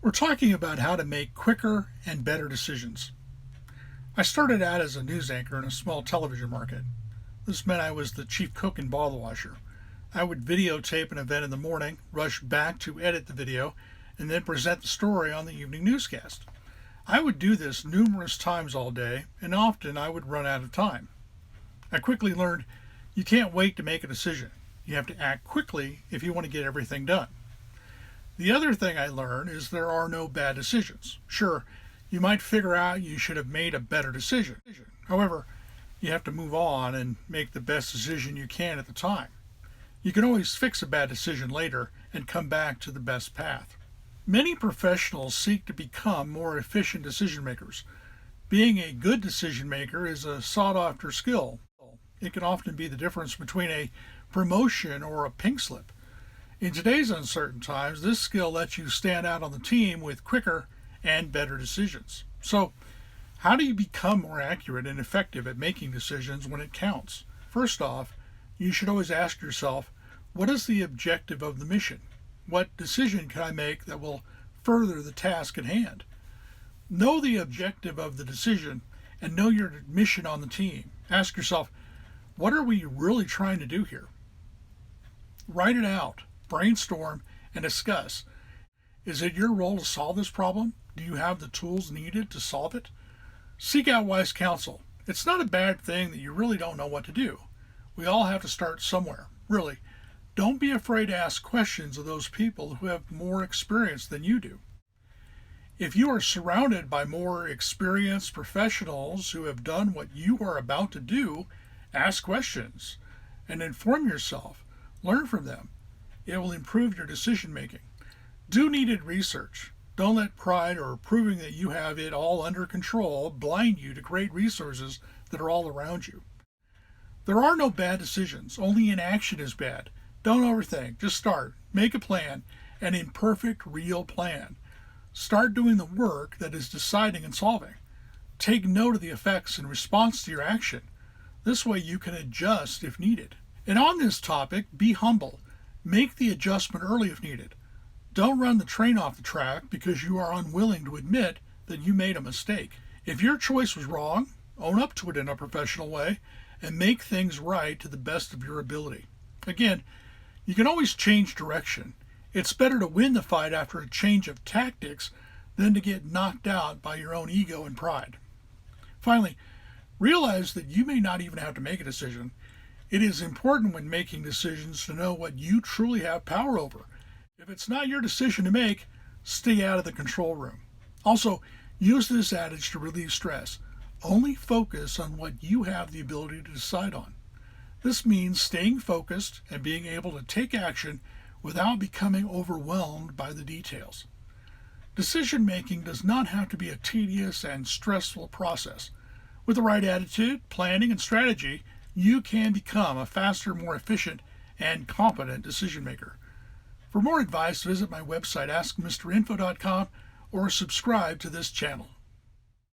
We're talking about how to make quicker and better decisions. I started out as a news anchor in a small television market. This meant I was the chief cook and bottle washer. I would videotape an event in the morning, rush back to edit the video, and then present the story on the evening newscast. I would do this numerous times all day, and often I would run out of time. I quickly learned you can't wait to make a decision. You have to act quickly if you want to get everything done. The other thing I learned is there are no bad decisions. Sure, you might figure out you should have made a better decision. However, you have to move on and make the best decision you can at the time. You can always fix a bad decision later and come back to the best path. Many professionals seek to become more efficient decision makers. Being a good decision maker is a sought-after skill. It can often be the difference between a promotion or a pink slip. In today's uncertain times, this skill lets you stand out on the team with quicker and better decisions. So, how do you become more accurate and effective at making decisions when it counts? First off, you should always ask yourself, what is the objective of the mission? What decision can I make that will further the task at hand? Know the objective of the decision and know your mission on the team. Ask yourself, what are we really trying to do here? Write it out, brainstorm, and discuss. Is it your role to solve this problem? Do you have the tools needed to solve it? Seek out wise counsel. It's not a bad thing that you really don't know what to do. We all have to start somewhere, really. Don't be afraid to ask questions of those people who have more experience than you do. If you are surrounded by more experienced professionals who have done what you are about to do, ask questions and inform yourself. Learn from them. It will improve your decision making. Do needed research. Don't let pride or proving that you have it all under control blind you to great resources that are all around you. There are no bad decisions. Only inaction is bad. Don't overthink. Just start. Make a plan, an imperfect, real plan. Start doing the work that is deciding and solving. Take note of the effects in response to your action. This way you can adjust if needed. And on this topic, be humble. Make the adjustment early if needed. Don't run the train off the track because you are unwilling to admit that you made a mistake. If your choice was wrong, own up to it in a professional way and make things right to the best of your ability. Again, you can always change direction. It's better to win the fight after a change of tactics than to get knocked out by your own ego and pride. Finally, realize that you may not even have to make a decision. It is important when making decisions to know what you truly have power over. If it's not your decision to make, stay out of the control room. Also, use this adage to relieve stress. Only focus on what you have the ability to decide on. This means staying focused and being able to take action without becoming overwhelmed by the details. Decision making does not have to be a tedious and stressful process. With the right attitude, planning, and strategy, you can become a faster, more efficient, and competent decision maker. For more advice, visit my website, askmrinfo.com, or subscribe to this channel.